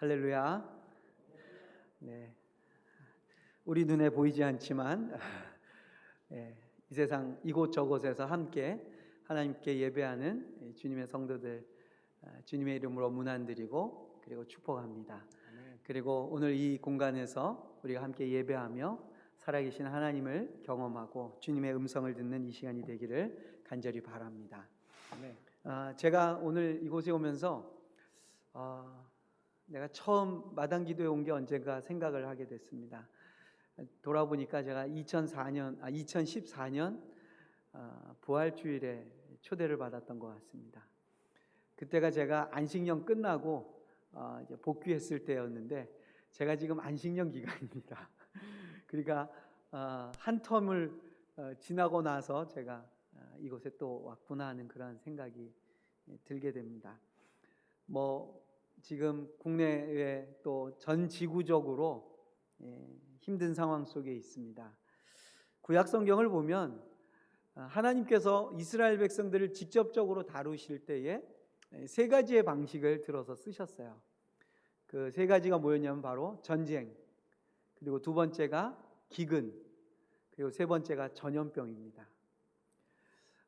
할렐루야. 네, 우리 눈에 보이지 않지만 이 세상 이곳저곳에서 함께 하나님께 예배하는 주님의 성도들, 주님의 이름으로 문안드리고 그리고 축복합니다. 그리고 오늘 이 공간에서 우리가 함께 예배하며 살아계신 하나님을 경험하고 주님의 음성을 듣는 이 시간이 되기를 간절히 바랍니다. 제가 오늘 이곳에 오면서 내가 처음 마당 기도에 온 게 언젠가 생각을 하게 됐습니다. 돌아보니까 제가 2014년 부활주일에 초대를 받았던 것 같습니다. 그때가 제가 안식년 끝나고 이제 복귀했을 때였는데 제가 지금 안식년 기간입니다. 그러니까 한 텀을 지나고 나서 제가 이곳에 또 왔구나 하는 그런 생각이 들게 됩니다. 지금 국내에 또 전 지구적으로 힘든 상황 속에 있습니다. 구약 성경을 보면 하나님께서 이스라엘 백성들을 직접적으로 다루실 때에 세 가지의 방식을 들어서 쓰셨어요. 그 세 가지가 뭐였냐면 바로 전쟁, 그리고 두 번째가 기근, 그리고 세 번째가 전염병입니다.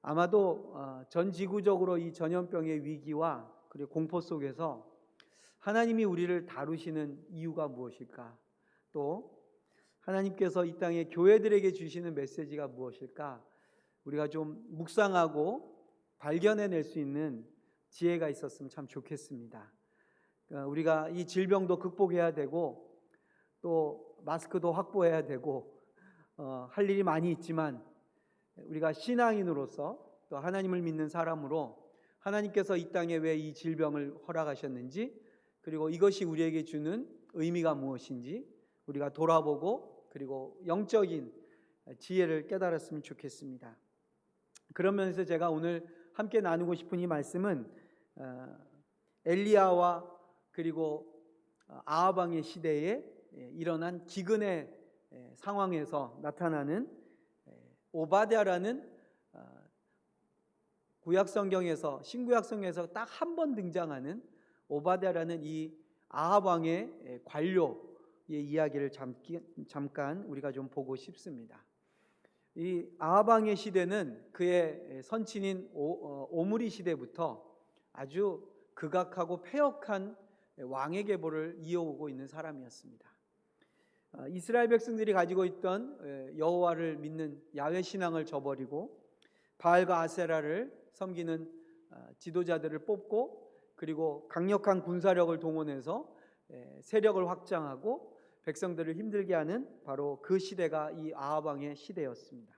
아마도 전 지구적으로 이 전염병의 위기와 그리고 공포 속에서 하나님이 우리를 다루시는 이유가 무엇일까? 또 하나님께서 이 땅에 교회들에게 주시는 메시지가 무엇일까? 우리가 좀 묵상하고 발견해낼 수 있는 지혜가 있었으면 참 좋겠습니다. 우리가 이 질병도 극복해야 되고 또 마스크도 확보해야 되고 할 일이 많이 있지만 우리가 신앙인으로서 또 하나님을 믿는 사람으로 하나님께서 이 땅에 왜 이 질병을 허락하셨는지, 그리고 이것이 우리에게 주는 의미가 무엇인지 우리가 돌아보고 그리고 영적인 지혜를 깨달았으면 좋겠습니다. 그런 면에서 제가 오늘 함께 나누고 싶은 이 말씀은 엘리야와 그리고 아합 왕의 시대에 일어난 기근의 상황에서 나타나는 오바댜라는 구약 성경에서, 신구약 성경에서 딱 한 번 등장하는 오바댜라는 이 아합 왕의 관료의 이야기를 잠깐 우리가 좀 보고 싶습니다. 이 아합 왕의 시대는 그의 선친인 오므리 시대부터 아주 극악하고 패역한 왕의 계보를 이어오고 있는 사람이었습니다. 이스라엘 백성들이 가지고 있던 여호와를 믿는 야훼 신앙을 저버리고 바알과 아세라를 섬기는 지도자들을 뽑고 그리고 강력한 군사력을 동원해서 세력을 확장하고 백성들을 힘들게 하는 바로 그 시대가 이 아합 왕의 시대였습니다.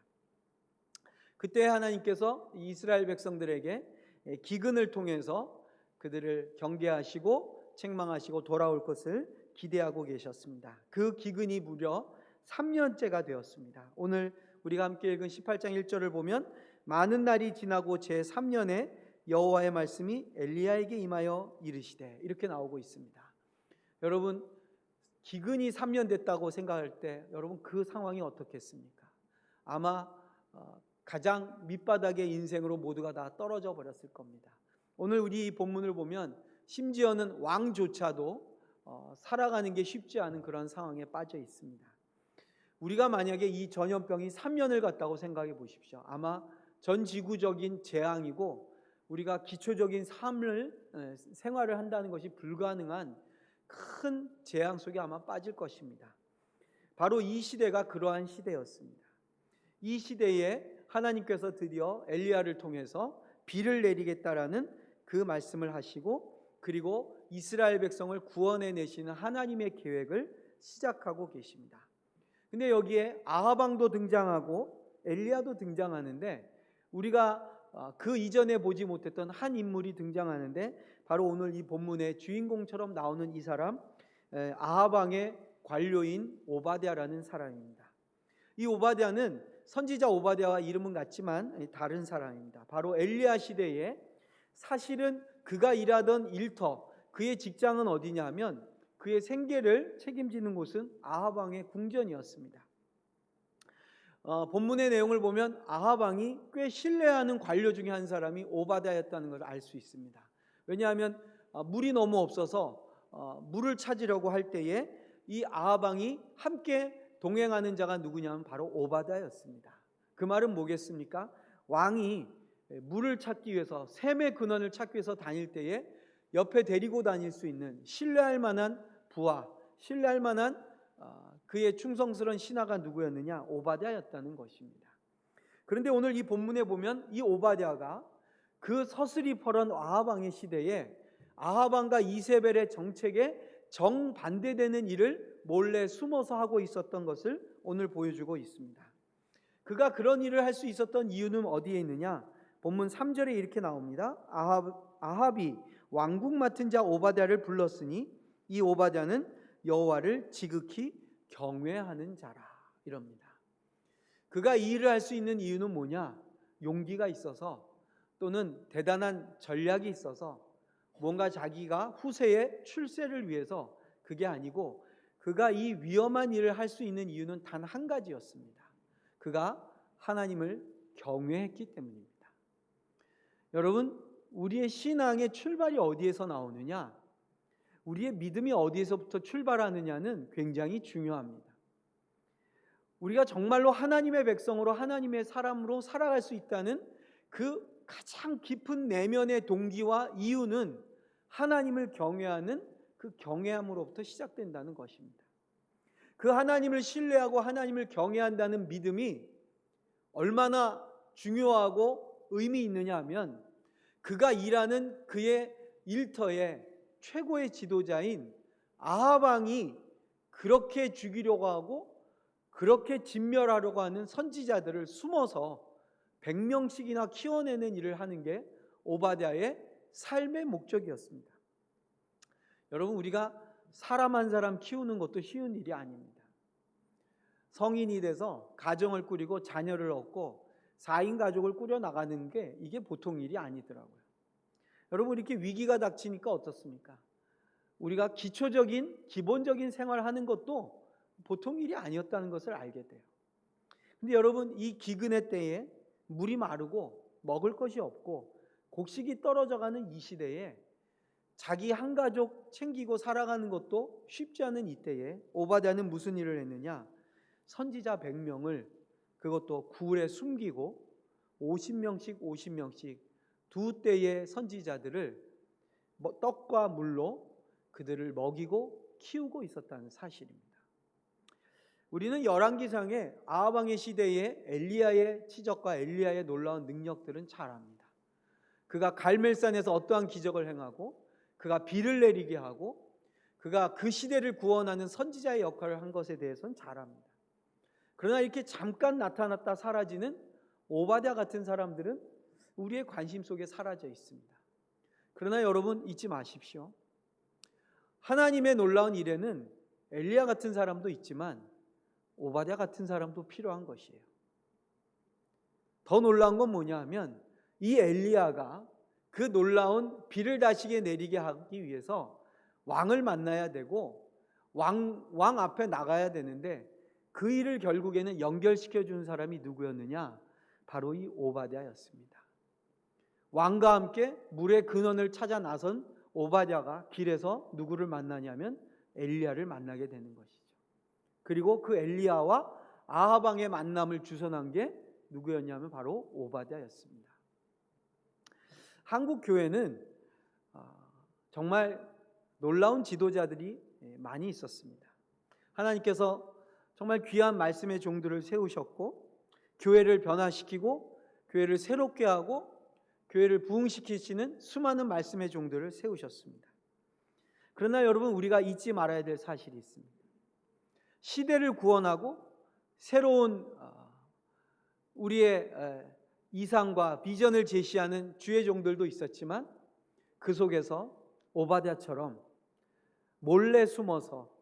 그때 하나님께서 이스라엘 백성들에게 기근을 통해서 그들을 경계하시고 책망하시고 돌아올 것을 기대하고 계셨습니다. 그 기근이 무려 3년째가 되었습니다. 오늘 우리가 함께 읽은 18장 1절을 보면 많은 날이 지나고 제3년에 여호와의 말씀이 엘리야에게 임하여 이르시되, 이렇게 나오고 있습니다. 여러분, 기근이 3년 됐다고 생각할 때 여러분 그 상황이 어떻겠습니까? 아마 가장 밑바닥의 인생으로 모두가 다 떨어져 버렸을 겁니다. 오늘 우리 이 본문을 보면 심지어는 왕조차도 살아가는 게 쉽지 않은 그런 상황에 빠져 있습니다. 우리가 만약에 이 전염병이 3년을 갔다고 생각해 보십시오. 아마 전 지구적인 재앙이고 우리가 기초적인 생활을 한다는 것이 불가능한 큰 재앙 속에 아마 빠질 것입니다. 바로 이 시대가 그러한 시대였습니다. 이 시대에 하나님께서 드디어 엘리야를 통해서 비를 내리겠다라는 그 말씀을 하시고 그리고 이스라엘 백성을 구원해 내시는 하나님의 계획을 시작하고 계십니다. 근데 여기에 아합 왕도 등장하고 엘리야도 등장하는데 우리가 그 이전에 보지 못했던 한 인물이 등장하는데 바로 오늘 이 본문의 주인공처럼 나오는 이 사람, 아합 왕의 관료인 오바댜라는 사람입니다. 이 오바댜는 선지자 오바댜와 이름은 같지만 다른 사람입니다. 바로 엘리야 시대에 사실은 그가 일하던 일터, 그의 직장은 어디냐면 그의 생계를 책임지는 곳은 아합 왕의 궁전이었습니다. 본문의 내용을 보면 아합 왕이 꽤 신뢰하는 관료 중에 한 사람이 오바댜였다는 걸 알 수 있습니다. 왜냐하면 물이 너무 없어서 물을 찾으려고 할 때에 이 아합 왕이 함께 동행하는 자가 누구냐면 바로 오바댜였습니다. 그 말은 뭐겠습니까? 왕이 물을 찾기 위해서, 샘의 근원을 찾기 위해서 다닐 때에 옆에 데리고 다닐 수 있는 신뢰할 만한 부하, 신뢰할 만한 그의 충성스러운 신하가 누구였느냐? 오바댜였다는 것입니다. 그런데 오늘 이 본문에 보면 이 오바댜가 그 서슬이 벌은 아합 왕의 시대에 아합 왕과 이세벨의 정책에 정반대되는 일을 몰래 숨어서 하고 있었던 것을 오늘 보여주고 있습니다. 그가 그런 일을 할 수 있었던 이유는 어디에 있느냐? 본문 3절에 이렇게 나옵니다. 아합이 왕국 맡은 자 오바댜를 불렀으니 이 오바댜는 여호와를 지극히 경외하는 자라, 이럽니다. 그가 이 일을 할 수 있는 이유는 뭐냐? 용기가 있어서, 또는 대단한 전략이 있어서, 뭔가 자기가 후세의 출세를 위해서, 그게 아니고 그가 이 위험한 일을 할 수 있는 이유는 단 한 가지였습니다. 그가 하나님을 경외했기 때문입니다. 여러분, 우리의 신앙의 출발이 어디에서 나오느냐? 우리의 믿음이 어디에서부터 출발하느냐는 굉장히 중요합니다. 우리가 정말로 하나님의 백성으로, 하나님의 사람으로 살아갈 수 있다는 그 가장 깊은 내면의 동기와 이유는 하나님을 경외하는 그 경외함으로부터 시작된다는 것입니다. 그 하나님을 신뢰하고 하나님을 경외한다는 믿음이 얼마나 중요하고 의미 있느냐 하면, 그가 일하는 그의 일터의 최고의 지도자인 아합 왕이 그렇게 죽이려고 하고 그렇게 진멸하려고 하는 선지자들을 숨어서 100명씩이나 키워내는 일을 하는 게 오바댜의 삶의 목적이었습니다. 여러분, 우리가 사람 한 사람 키우는 것도 쉬운 일이 아닙니다. 성인이 돼서 가정을 꾸리고 자녀를 얻고 4인 가족을 꾸려나가는 게 이게 보통 일이 아니더라고요. 여러분, 이렇게 위기가 닥치니까 어떻습니까? 우리가 기본적인 생활하는 것도 보통 일이 아니었다는 것을 알게 돼요. 근데 여러분, 이 기근의 때에 물이 마르고 먹을 것이 없고 곡식이 떨어져가는 이 시대에 자기 한 가족 챙기고 살아가는 것도 쉽지 않은 이때에 오바댜는 무슨 일을 했느냐? 선지자 100명을 그것도 굴에 숨기고 50명씩 두 때의 선지자들을 떡과 물로 그들을 먹이고 키우고 있었다는 사실입니다. 우리는 열왕기상에 아합 왕의 시대에 엘리야의 치적과 엘리야의 놀라운 능력들은 잘 압니다. 그가 갈멜산에서 어떠한 기적을 행하고 그가 비를 내리게 하고 그가 그 시대를 구원하는 선지자의 역할을 한 것에 대해서는 잘 압니다. 그러나 이렇게 잠깐 나타났다 사라지는 오바댜 같은 사람들은 우리의 관심 속에 사라져 있습니다. 그러나 여러분, 잊지 마십시오. 하나님의 놀라운 일에는 엘리야 같은 사람도 있지만 오바댜 같은 사람도 필요한 것이에요. 더 놀라운 건 뭐냐 하면, 이 엘리야가 그 놀라운 비를 다시게 내리게 하기 위해서 왕을 만나야 되고 왕 앞에 나가야 되는데, 그 일을 결국에는 연결시켜 준 사람이 누구였느냐? 바로 이 오바댜였습니다. 왕과 함께 물의 근원을 찾아 나선 오바댜가 길에서 누구를 만나냐면 엘리야를 만나게 되는 것이죠. 그리고 그 엘리야와 아합 왕의 만남을 주선한 게 누구였냐면 바로 오바댜였습니다. 한국 교회는 정말 놀라운 지도자들이 많이 있었습니다. 하나님께서 정말 귀한 말씀의 종들을 세우셨고, 교회를 변화시키고 교회를 새롭게 하고 교회를 부흥시키시는 수많은 말씀의 종들을 세우셨습니다. 그러나 여러분, 우리가 잊지 말아야 될 사실이 있습니다. 시대를 구원하고 새로운 우리의 이상과 비전을 제시하는 주의 종들도 있었지만, 그 속에서 오바댜처럼 몰래 숨어서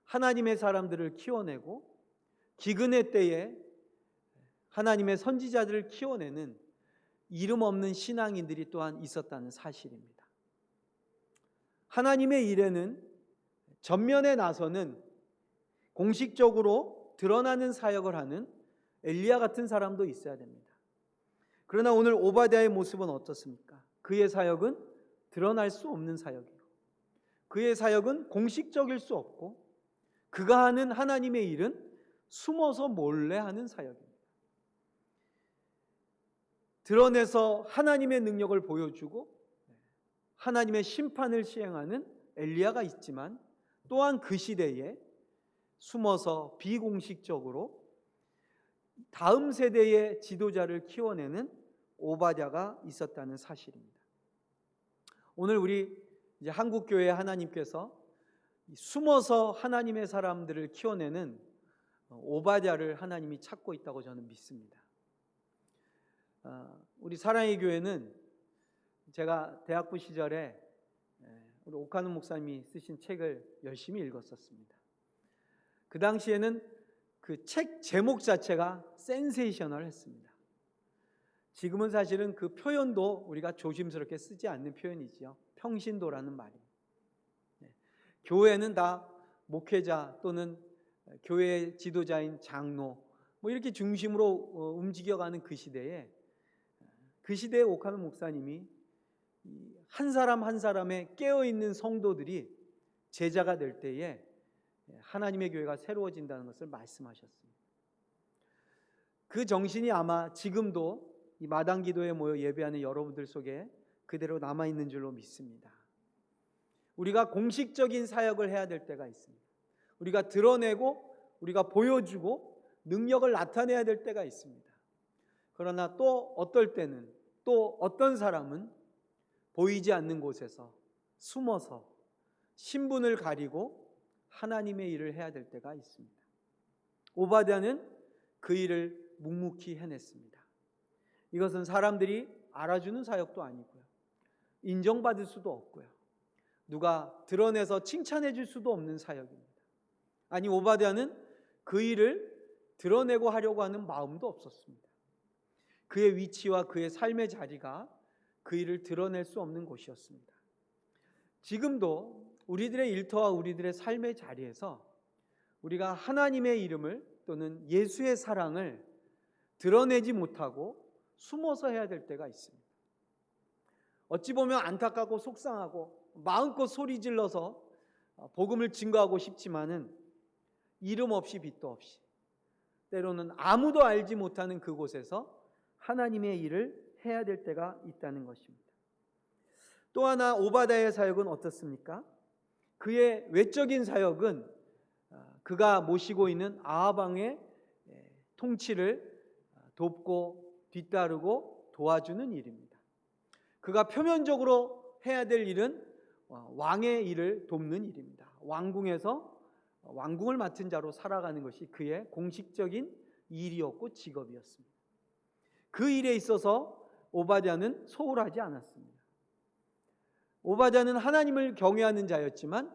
하나님의 사람들을 키워내고 기근의 때에 하나님의 선지자들을 키워내는 이름 없는 신앙인들이 또한 있었다는 사실입니다. 하나님의 일에는 전면에 나서는 공식적으로 드러나는 사역을 하는 엘리야 같은 사람도 있어야 됩니다. 그러나 오늘 오바댜의 모습은 어떻습니까? 그의 사역은 드러날 수 없는 사역이고 그의 사역은 공식적일 수 없고 그가 하는 하나님의 일은 숨어서 몰래 하는 사역입니다. 드러내서 하나님의 능력을 보여주고 하나님의 심판을 시행하는 엘리야가 있지만 또한 그 시대에 숨어서 비공식적으로 다음 세대의 지도자를 키워내는 오바댜가 있었다는 사실입니다. 오늘 우리 이제 한국교회 하나님께서 숨어서 하나님의 사람들을 키워내는 오바댜를 하나님이 찾고 있다고 저는 믿습니다. 우리 사랑의 교회는 제가 대학부 시절에 우리 오카노 목사님이 쓰신 책을 열심히 읽었었습니다. 그 당시에는 그 책 제목 자체가 센세이셔널했습니다. 지금은 사실은 그 표현도 우리가 조심스럽게 쓰지 않는 표현이지요. 평신도라는 말이. 교회는 다 목회자 또는 교회 지도자인 장로 뭐 이렇게 중심으로 움직여가는 그 시대에 오카노 목사님이 한 사람 한 사람의 깨어있는 성도들이 제자가 될 때에 하나님의 교회가 새로워진다는 것을 말씀하셨습니다. 그 정신이 아마 지금도 이 마당 기도에 모여 예배하는 여러분들 속에 그대로 남아있는 줄로 믿습니다. 우리가 공식적인 사역을 해야 될 때가 있습니다. 우리가 드러내고 우리가 보여주고 능력을 나타내야 될 때가 있습니다. 그러나 또 어떨 때는 또 어떤 사람은 보이지 않는 곳에서 숨어서 신분을 가리고 하나님의 일을 해야 될 때가 있습니다. 오바댜는 그 일을 묵묵히 해냈습니다. 이것은 사람들이 알아주는 사역도 아니고요. 인정받을 수도 없고요. 누가 드러내서 칭찬해 줄 수도 없는 사역입니다. 아니, 오바댜는 그 일을 드러내고 하려고 하는 마음도 없었습니다. 그의 위치와 그의 삶의 자리가 그 일을 드러낼 수 없는 곳이었습니다. 지금도 우리들의 일터와 우리들의 삶의 자리에서 우리가 하나님의 이름을 또는 예수의 사랑을 드러내지 못하고 숨어서 해야 될 때가 있습니다. 어찌 보면 안타깝고 속상하고 마음껏 소리 질러서 복음을 증거하고 싶지만은 이름 없이 빛도 없이 때로는 아무도 알지 못하는 그곳에서 하나님의 일을 해야 될 때가 있다는 것입니다. 또 하나 오바댜의 사역은 어떻습니까? 그의 외적인 사역은 그가 모시고 있는 아합 왕의 통치를 돕고 뒤따르고 도와주는 일입니다. 그가 표면적으로 해야 될 일은 왕의 일을 돕는 일입니다. 왕궁에서 왕궁을 맡은 자로 살아가는 것이 그의 공식적인 일이었고 직업이었습니다. 그 일에 있어서 오바댜는 소홀하지 않았습니다. 오바댜는 하나님을 경외하는 자였지만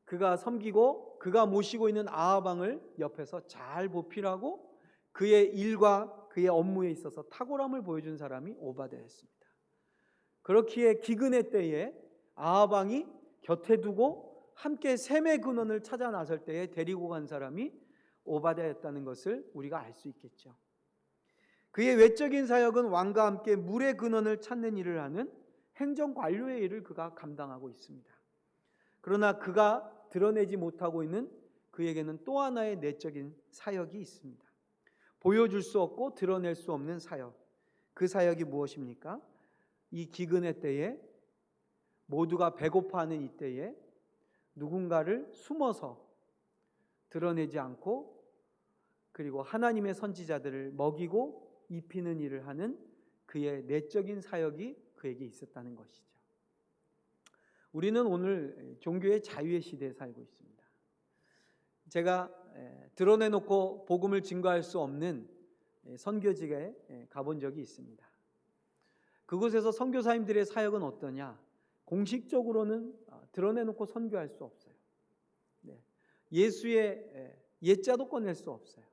그가 섬기고 그가 모시고 있는 아합 왕을 옆에서 잘 보필하고 그의 일과 그의 업무에 있어서 탁월함을 보여준 사람이 오바댜였습니다. 그렇기에 기근의 때에 아합 왕이 곁에 두고 함께 샘의 근원을 찾아 나설 때에 데리고 간 사람이 오바댜였다는 것을 우리가 알 수 있겠죠. 그의 외적인 사역은 왕과 함께 물의 근원을 찾는 일을 하는 행정관료의 일을 그가 감당하고 있습니다. 그러나 그가 드러내지 못하고 있는 그에게는 또 하나의 내적인 사역이 있습니다. 보여줄 수 없고 드러낼 수 없는 사역. 그 사역이 무엇입니까? 이 기근의 때에 모두가 배고파하는 이때에 누군가를 숨어서 드러내지 않고 그리고 하나님의 선지자들을 먹이고 입히는 일을 하는 그의 내적인 사역이 그에게 있었다는 것이죠. 우리는 오늘 종교의 자유의 시대에 살고 있습니다. 제가 드러내놓고 복음을 증거할 수 없는 선교지에 가본 적이 있습니다. 그곳에서 선교사님들의 사역은 어떠냐? 공식적으로는 드러내놓고 선교할 수 없어요. 예수의 예자도 꺼낼 수 없어요.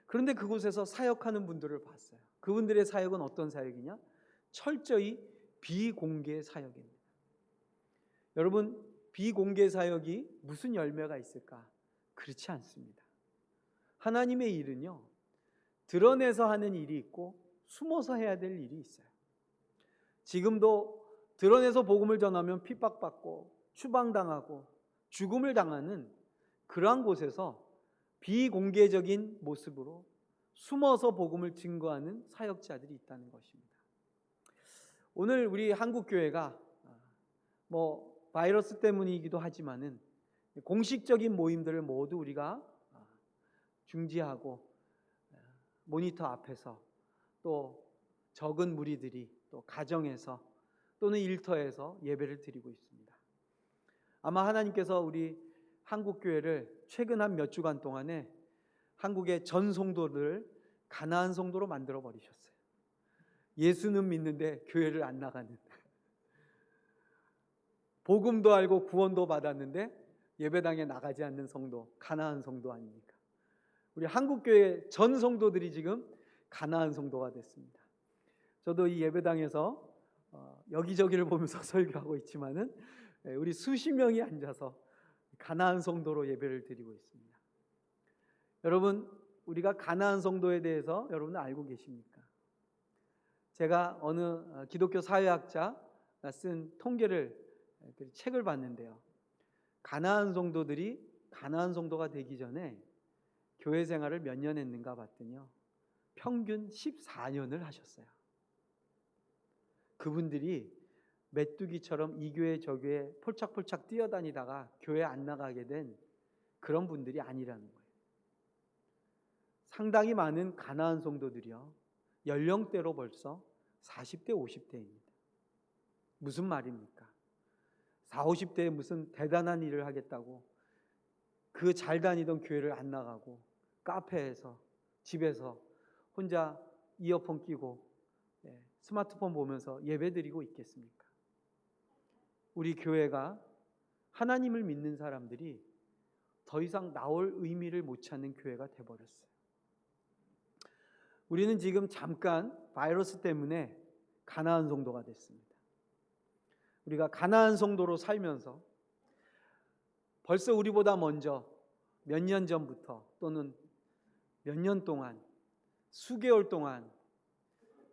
그런데 그곳에서 사역하는 분들을 봤어요. 그분들의 사역은 어떤 사역이냐? 철저히 비공개 사역입니다. 여러분, 비공개 사역이 무슨 열매가 있을까? 그렇지 않습니다. 하나님의 일은요, 드러내서 하는 일이 있고 숨어서 해야 될 일이 있어요. 지금도 드러내서 복음을 전하면 핍박받고 추방당하고 죽음을 당하는 그러한 곳에서 비공개적인 모습으로 숨어서 복음을 증거하는 사역자들이 있다는 것입니다. 오늘 우리 한국교회가 바이러스 때문이기도 하지만은 공식적인 모임들을 모두 우리가 중지하고 모니터 앞에서 또 적은 무리들이 또 가정에서 또는 일터에서 예배를 드리고 있습니다. 아마 하나님께서 우리 한국교회를 최근 한 몇 주간 동안에 한국의 전 성도들을 가나안 성도로 만들어 버리셨어요. 예수는 믿는데 교회를 안 나가는, 복음도 알고 구원도 받았는데 예배당에 나가지 않는 성도, 가나안 성도 아닙니까? 우리 한국교회 전 성도들이 지금 가나안 성도가 됐습니다. 저도 이 예배당에서 여기저기를 보면서 설교하고 있지만은 우리 수십 명이 앉아서 가나안 성도로 예배를 드리고 있습니다. 여러분, 우리가 가나안 성도에 대해서 여러분은 알고 계십니까? 제가 어느 기독교 사회학자가 쓴 책을 봤는데요. 가나안 성도들이 가나안 성도가 되기 전에 교회 생활을 몇 년 했는가 봤더니요, 평균 14년을 하셨어요. 그분들이 메뚜기처럼 이 교회 저 교회 폴짝폴짝 뛰어다니다가 교회 안 나가게 된 그런 분들이 아니라는 거예요. 상당히 많은 가나안 성도들이요, 연령대로 벌써 40대 50대입니다. 무슨 말입니까? 40, 50대에 무슨 대단한 일을 하겠다고 그 잘 다니던 교회를 안 나가고 카페에서 집에서 혼자 이어폰 끼고 스마트폰 보면서 예배드리고 있겠습니까? 우리 교회가 하나님을 믿는 사람들이 더 이상 나올 의미를 못 찾는 교회가 돼버렸어요. 우리는 지금 잠깐 바이러스 때문에 가나안 성도가 됐습니다. 우리가 가나안 성도로 살면서 벌써 우리보다 먼저 몇 년 전부터 또는 몇 년 동안, 수개월 동안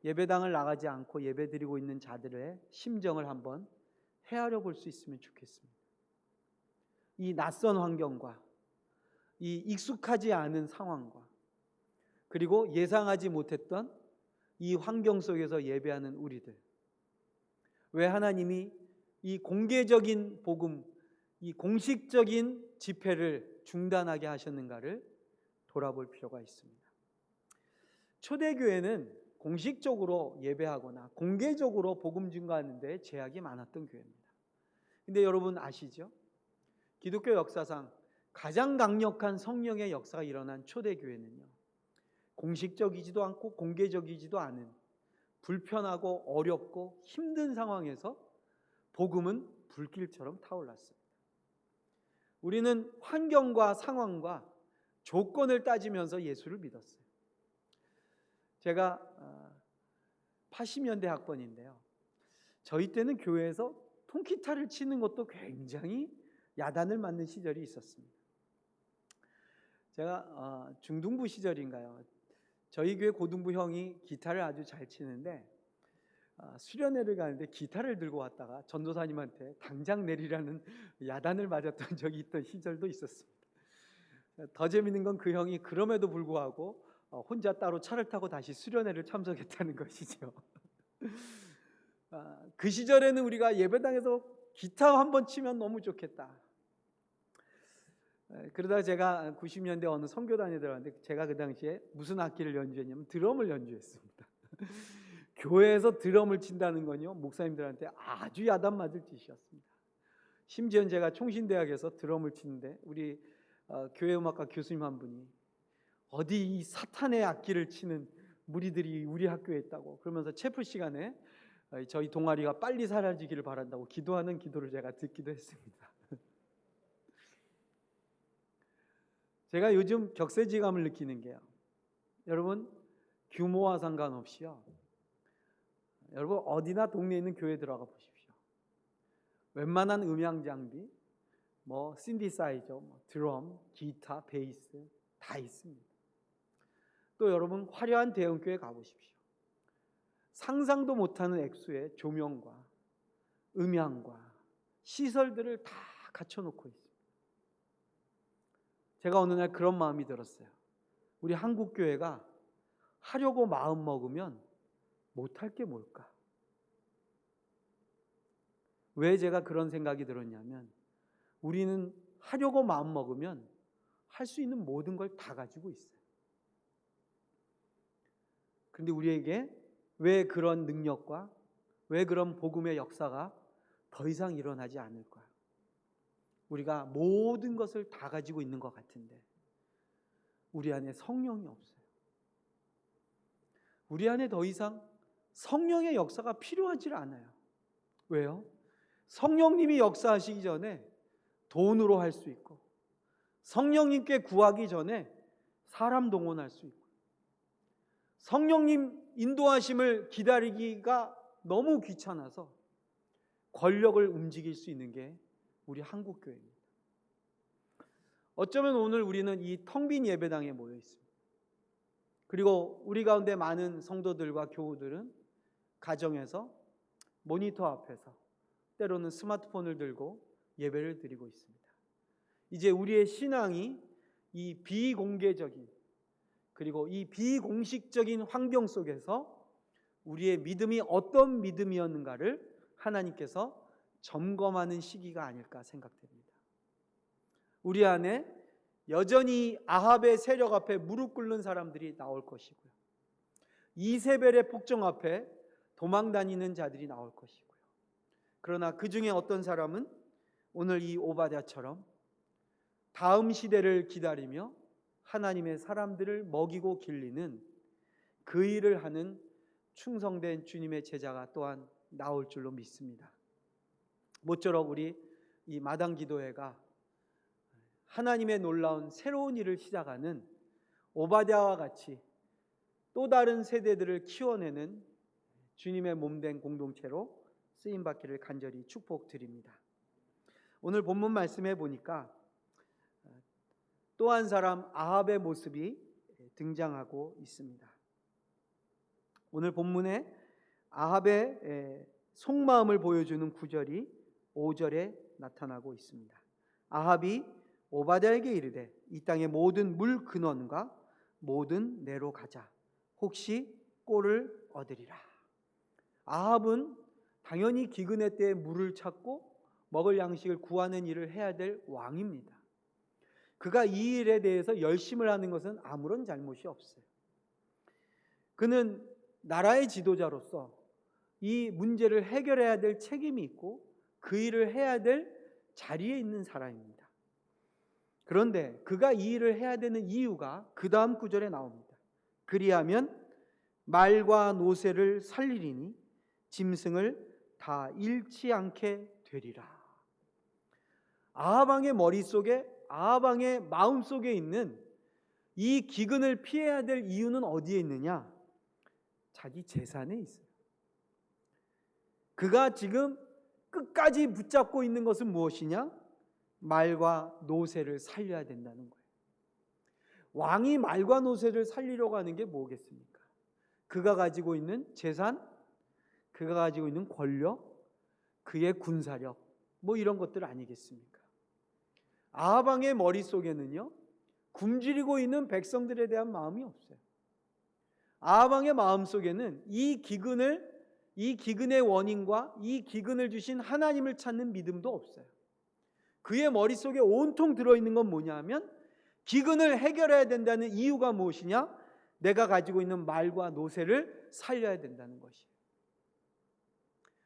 예배당을 나가지 않고 예배드리고 있는 자들의 심정을 한번 헤아려 볼 수 있으면 좋겠습니다. 이 낯선 환경과 이 익숙하지 않은 상황과 그리고 예상하지 못했던 이 환경 속에서 예배하는 우리들, 왜 하나님이 이 공개적인 복음, 이 공식적인 집회를 중단하게 하셨는가를 돌아볼 필요가 있습니다. 초대교회는 공식적으로 예배하거나 공개적으로 복음 증거하는 데 제약이 많았던 교회입니다. 근데 여러분 아시죠? 기독교 역사상 가장 강력한 성령의 역사가 일어난 초대교회는요, 공식적이지도 않고 공개적이지도 않은 불편하고 어렵고 힘든 상황에서 복음은 불길처럼 타올랐습니다. 우리는 환경과 상황과 조건을 따지면서 예수를 믿었어요. 제가 80년대 학번인데요, 저희 때는 교회에서 통기타를 치는 것도 굉장히 야단을 맞는 시절이 있었습니다. 제가 중등부 시절인가요? 저희 교회 고등부 형이 기타를 아주 잘 치는데 수련회를 가는데 기타를 들고 왔다가 전도사님한테 당장 내리라는 야단을 맞았던 적이 있던 시절도 있었습니다. 더 재밌는 건 그 형이 그럼에도 불구하고 혼자 따로 차를 타고 다시 수련회를 참석했다는 것이죠. 그 시절에는 우리가 예배당에서 기타 한번 치면 너무 좋겠다. 그러다 제가 90년대 어느 선교단에 들어갔는데 제가 그 당시에 무슨 악기를 연주했냐면 드럼을 연주했습니다. 교회에서 드럼을 친다는 건요, 목사님들한테 아주 야단 맞을 짓이었습니다. 심지어 제가 총신대학에서 드럼을 치는데 우리 교회 음악과 교수님 한 분이 어디 이 사탄의 악기를 치는 무리들이 우리 학교에 있다고 그러면서 체프 시간에 저희 동아리가 빨리 사라지기를 바란다고 기도하는 기도를 제가 듣기도 했습니다. 제가 요즘 격세지감을 느끼는 게요, 여러분 규모와 상관없이요, 여러분 어디나 동네에 있는 교회 들어가 보십시오. 웬만한 음향 장비, 신디사이저, 드럼, 기타, 베이스 다 있습니다. 또 여러분 화려한 대형교회 가보십시오. 상상도 못하는 액수의 조명과 음향과 시설들을 다 갖춰놓고 있습니다. 제가 어느 날 그런 마음이 들었어요. 우리 한국교회가 하려고 마음 먹으면 못할 게 뭘까? 왜 제가 그런 생각이 들었냐면, 우리는 하려고 마음 먹으면 할 수 있는 모든 걸 다 가지고 있어요. 그런데 우리에게 왜 그런 능력과 왜 그런 복음의 역사가 더 이상 일어나지 않을까? 우리가 모든 것을 다 가지고 있는 것 같은데 우리 안에 성령이 없어요. 우리 안에 더 이상 성령의 역사가 필요하지 않아요. 왜요? 성령님이 역사하시기 전에 돈으로 할 수 있고, 성령님께 구하기 전에 사람 동원할 수 있고, 성령님 인도하심을 기다리기가 너무 귀찮아서 권력을 움직일 수 있는 게 우리 한국교회입니다. 어쩌면 오늘 우리는 이 텅 빈 예배당에 모여 있습니다. 그리고 우리 가운데 많은 성도들과 교우들은 가정에서 모니터 앞에서 때로는 스마트폰을 들고 예배를 드리고 있습니다. 이제 우리의 신앙이 이 비공개적인 그리고 이 비공식적인 환경 속에서 우리의 믿음이 어떤 믿음이었는가를 하나님께서 점검하는 시기가 아닐까 생각됩니다. 우리 안에 여전히 아합의 세력 앞에 무릎 꿇는 사람들이 나올 것이고요. 이세벨의 폭정 앞에 도망 다니는 자들이 나올 것이고요. 그러나 그 중에 어떤 사람은 오늘 이 오바댜처럼 다음 시대를 기다리며 하나님의 사람들을 먹이고 길리는 그 일을 하는 충성된 주님의 제자가 또한 나올 줄로 믿습니다. 모쪼록 우리 이 마당기도회가 하나님의 놀라운 새로운 일을 시작하는 오바댜와 같이 또 다른 세대들을 키워내는 주님의 몸된 공동체로 쓰임받기를 간절히 축복드립니다. 오늘 본문 말씀해 보니까 또 한 사람 아합의 모습이 등장하고 있습니다. 오늘 본문에 아합의 속마음을 보여주는 구절이 5절에 나타나고 있습니다. 아합이 오바댜에게 이르되 이 땅의 모든 물 근원과 모든 내로 가자. 혹시 꼴을 얻으리라. 아합은 당연히 기근의 때에 물을 찾고 먹을 양식을 구하는 일을 해야 될 왕입니다. 그가 이 일에 대해서 열심을 하는 것은 아무런 잘못이 없어요. 그는 나라의 지도자로서 이 문제를 해결해야 될 책임이 있고 그 일을 해야 될 자리에 있는 사람입니다. 그런데 그가 이 일을 해야 되는 이유가 그 다음 구절에 나옵니다. 그리하면 말과 노새를 살리리니 짐승을 다 잃지 않게 되리라. 아합 왕의 머릿속에, 아합 왕의 마음속에 있는 이 기근을 피해야 될 이유는 어디에 있느냐? 자기 재산에 있어요. 그가 지금 끝까지 붙잡고 있는 것은 무엇이냐? 말과 노새를 살려야 된다는 거예요. 왕이 말과 노새를 살리려고 하는 게 뭐겠습니까? 그가 가지고 있는 재산, 그가 가지고 있는 권력, 그의 군사력, 뭐 이런 것들 아니겠습니까? 아합 왕의 머릿속에는요, 굶주리고 있는 백성들에 대한 마음이 없어요. 아합 왕의 마음속에는 이 기근의 원인과 이 기근을 주신 하나님을 찾는 믿음도 없어요. 그의 머릿속에 온통 들어있는 건 뭐냐면 기근을 해결해야 된다는 이유가 무엇이냐? 내가 가지고 있는 말과 노새를 살려야 된다는 것이에요.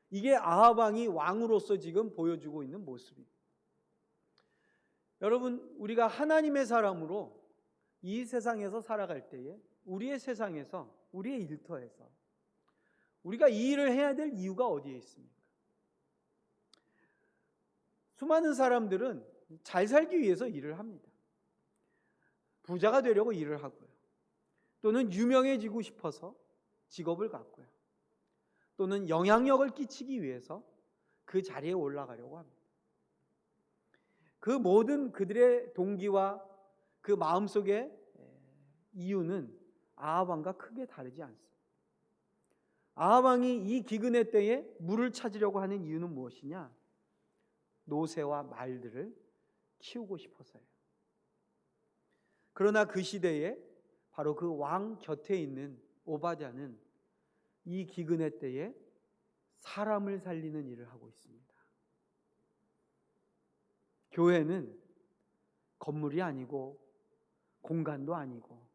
이게 아합 왕이 왕으로서 지금 보여주고 있는 모습입니다. 여러분, 우리가 하나님의 사람으로 이 세상에서 살아갈 때에 우리의 세상에서, 우리의 일터에서 우리가 이 일을 해야 될 이유가 어디에 있습니까? 수많은 사람들은 잘 살기 위해서 일을 합니다. 부자가 되려고 일을 하고요. 또는 유명해지고 싶어서 직업을 갖고요. 또는 영향력을 끼치기 위해서 그 자리에 올라가려고 합니다. 그 모든 그들의 동기와 그 마음속의 이유는 아합 왕과 크게 다르지 않습니다. 아합 왕이 이 기근의 때에 물을 찾으려고 하는 이유는 무엇이냐? 노새와 말들을 키우고 싶어서요. 그러나 그 시대에 바로 그 왕 곁에 있는 오바댜는 이 기근의 때에 사람을 살리는 일을 하고 있습니다. 교회는 건물이 아니고 공간도 아니고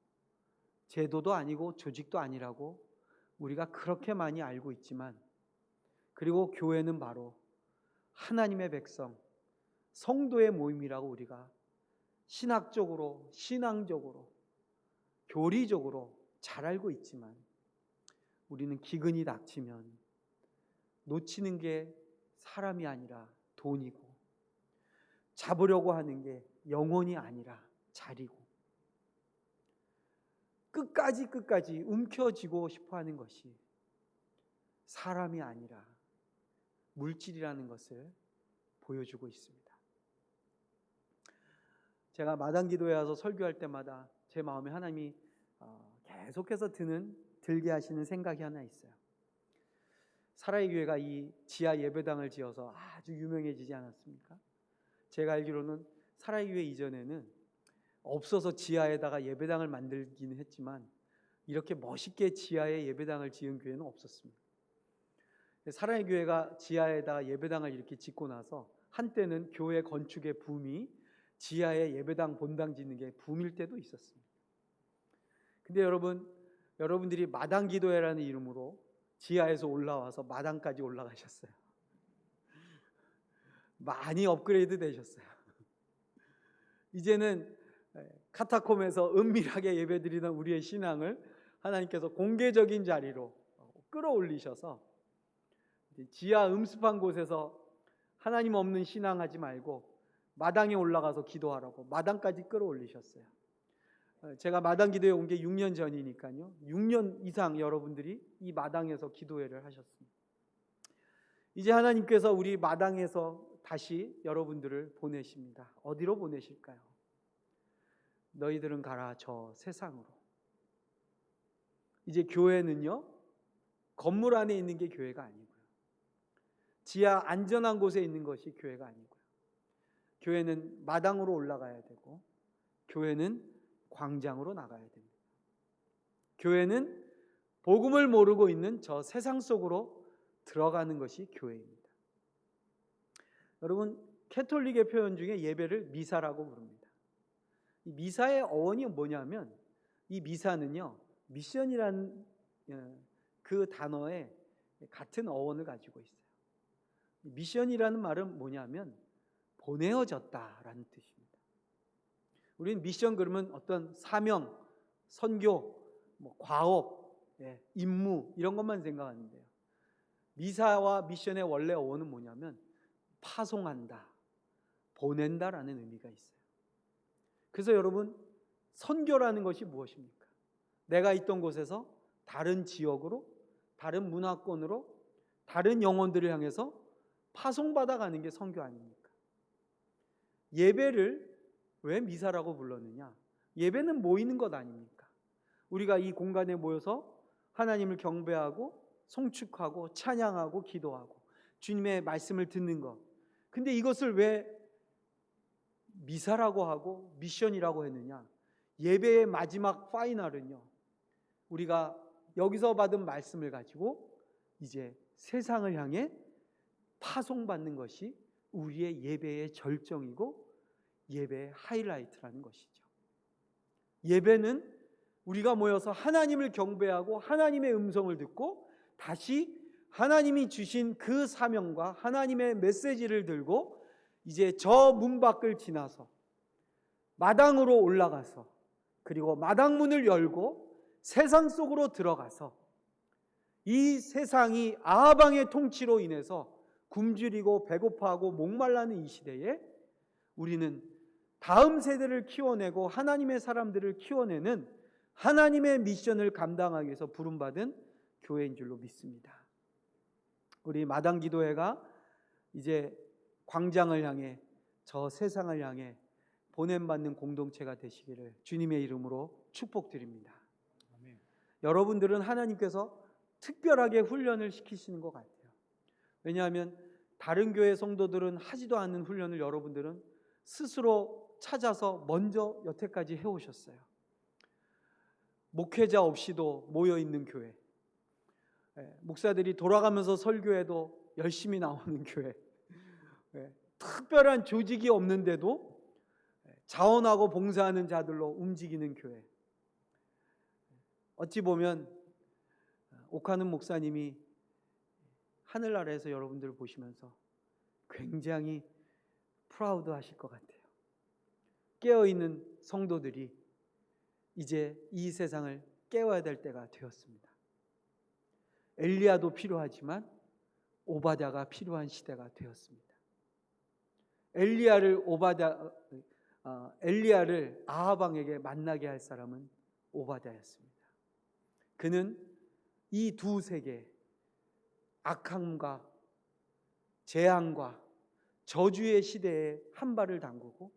제도도 아니고 조직도 아니라고 우리가 그렇게 많이 알고 있지만, 그리고 교회는 바로 하나님의 백성, 성도의 모임이라고 우리가 신학적으로, 신앙적으로, 교리적으로 잘 알고 있지만, 우리는 기근이 닥치면 놓치는 게 사람이 아니라 돈이고, 잡으려고 하는 게 영혼이 아니라 자리고, 끝까지 움켜쥐고 싶어 하는 것이 사람이 아니라 물질이라는 것을 보여주고 있습니다. 제가 마당기도에 와서 설교할 때마다 제 마음에 하나님이 계속해서 들게 하시는 생각이 하나 있어요. 사라의 교회가 이 지하 예배당을 지어서 아주 유명해지지 않았습니까? 제가 알기로는 사라의 교회 이전에는 없어서 지하에다가 예배당을 만들기는 했지만 이렇게 멋있게 지하에 예배당을 지은 교회는 없었습니다. 사라의 교회가 지하에다가 예배당을 이렇게 짓고 나서 한때는 교회 건축의 붐이 지하에 예배당 본당 짓는 게 붐일 때도 있었습니다. 근데 여러분들이 마당기도회라는 이름으로 지하에서 올라와서 마당까지 올라가셨어요. 많이 업그레이드 되셨어요. 이제는 카타콤에서 은밀하게 예배드리던 우리의 신앙을 하나님께서 공개적인 자리로 끌어올리셔서 지하 음습한 곳에서 하나님 없는 신앙하지 말고 마당에 올라가서 기도하라고 마당까지 끌어올리셨어요. 제가 마당 기도에 온 게 6년 전이니까요. 6년 이상 여러분들이 이 마당에서 기도회를 하셨습니다. 이제 하나님께서 우리 마당에서 다시 여러분들을 보내십니다. 어디로 보내실까요? 너희들은 가라 저 세상으로. 이제 교회는요, 건물 안에 있는 게 교회가 아니고요, 지하 안전한 곳에 있는 것이 교회가 아니고요, 교회는 마당으로 올라가야 되고, 교회는 광장으로 나가야 됩니다. 교회는 복음을 모르고 있는 저 세상 속으로 들어가는 것이 교회입니다. 여러분, 캐톨릭의 표현 중에 예배를 미사라고 부릅니다. 이 미사의 어원이 뭐냐면, 이 미사는요, 미션이라는 그 단어에 같은 어원을 가지고 있어요. 미션이라는 말은 뭐냐면 보내어졌다라는 뜻입니다. 우리는 미션 그러면 어떤 사명, 선교, 과업, 임무 이런 것만 생각하는데요, 미사와 미션의 원래 어원은 뭐냐면 파송한다, 보낸다라는 의미가 있어요. 그래서 여러분, 선교라는 것이 무엇입니까? 내가 있던 곳에서 다른 지역으로, 다른 문화권으로, 다른 영혼들을 향해서 파송받아가는 게 선교 아닙니까? 예배를 왜 미사라고 불렀느냐? 예배는 모이는 것 아닙니까? 우리가 이 공간에 모여서 하나님을 경배하고 송축하고 찬양하고 기도하고 주님의 말씀을 듣는 것. 근데 이것을 왜 미사라고 하고 미션이라고 했느냐? 예배의 마지막 파이널은요, 우리가 여기서 받은 말씀을 가지고 이제 세상을 향해 파송받는 것이 우리의 예배의 절정이고 예배의 하이라이트라는 것이죠. 예배는 우리가 모여서 하나님을 경배하고 하나님의 음성을 듣고 다시 하나님이 주신 그 사명과 하나님의 메시지를 들고 이제 저 문 밖을 지나서 마당으로 올라가서, 그리고 마당문을 열고 세상 속으로 들어가서 이 세상이 아합왕의 통치로 인해서 굶주리고 배고파하고 목말라는 이 시대에 우리는 다음 세대를 키워내고 하나님의 사람들을 키워내는 하나님의 미션을 감당하기 위해서 부름받은 교회인 줄로 믿습니다. 우리 마당기도회가 이제 광장을 향해, 저 세상을 향해 보냄받는 공동체가 되시기를 주님의 이름으로 축복드립니다. 아멘. 여러분들은 하나님께서 특별하게 훈련을 시키시는 것 같아요. 왜냐하면 다른 교회 성도들은 하지도 않는 훈련을 여러분들은 스스로 찾아서 먼저 여태까지 해오셨어요. 목회자 없이도 모여있는 교회, 목사들이 돌아가면서 설교해도 열심히 나오는 교회, 특별한 조직이 없는데도 자원하고 봉사하는 자들로 움직이는 교회. 어찌 보면 옥하는 목사님이 하늘나라에서 여러분들을 보시면서 굉장히 프라우드 하실 것 같아요. 깨어있는 성도들이 이제 이 세상을 깨워야 될 때가 되었습니다. 엘리야도 필요하지만 오바댜가 필요한 시대가 되었습니다. 엘리야를 아합 왕에게 만나게 할 사람은 오바댜였습니다. 그는 이 두 세계, 악함과 재앙과 저주의 시대에 한 발을 담그고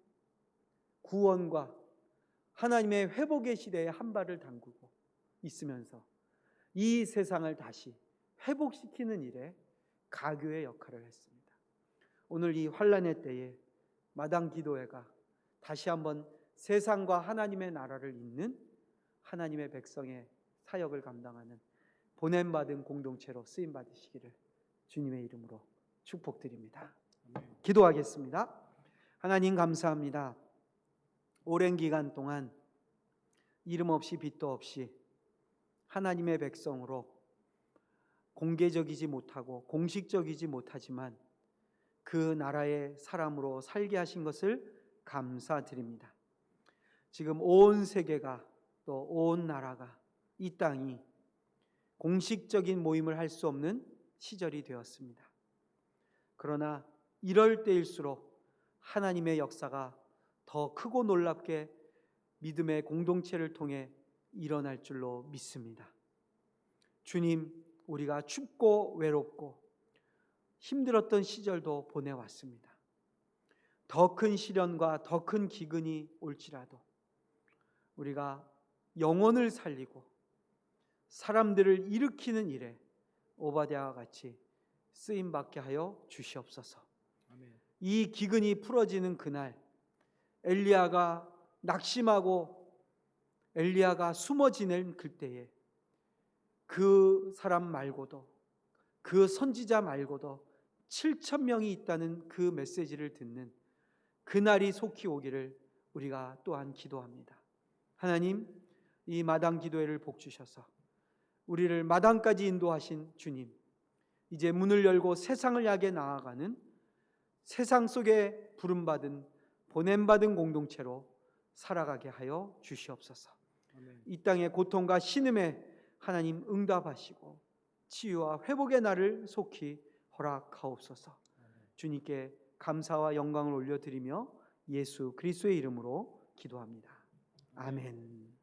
구원과 하나님의 회복의 시대에 한 발을 담그고 있으면서 이 세상을 다시 회복시키는 일에 가교의 역할을 했습니다. 오늘 이 환난의 때에 마당 기도회가 다시 한번 세상과 하나님의 나라를 잇는 하나님의 백성의 사역을 감당하는 보냄받은 공동체로 쓰임받으시기를 주님의 이름으로 축복드립니다. 기도하겠습니다. 하나님 감사합니다. 오랜 기간 동안 이름 없이 빛도 없이 하나님의 백성으로 공개적이지 못하고 공식적이지 못하지만 그 나라의 사람으로 살게 하신 것을 감사드립니다. 지금 온 세계가 또 온 나라가 이 땅이 공식적인 모임을 할 수 없는 시절이 되었습니다. 그러나 이럴 때일수록 하나님의 역사가 더 크고 놀랍게 믿음의 공동체를 통해 일어날 줄로 믿습니다. 주님, 우리가 춥고 외롭고 힘들었던 시절도 보내왔습니다. 더 큰 시련과 더 큰 기근이 올지라도 우리가 영혼을 살리고 사람들을 일으키는 일에 오바댜와 같이 쓰임받게 하여 주시옵소서. 아멘. 이 기근이 풀어지는 그날 엘리야가 낙심하고 엘리야가 숨어 지낼 그때에 그 사람 말고도 그 선지자 말고도 7,000명이 있다는 그 메시지를 듣는 그날이 속히 오기를 우리가 또한 기도합니다. 하나님, 이 마당 기도회를 복 주셔서 우리를 마당까지 인도하신 주님, 이제 문을 열고 세상을 향해 나아가는 세상 속에 부름받은 보냄받은 공동체로 살아가게 하여 주시옵소서. 아멘. 이 땅의 고통과 신음에 하나님 응답하시고 치유와 회복의 날을 속히 허락하옵소서. 아멘. 주님께 감사와 영광을 올려드리며 예수 그리스도의 이름으로 기도합니다. 아멘.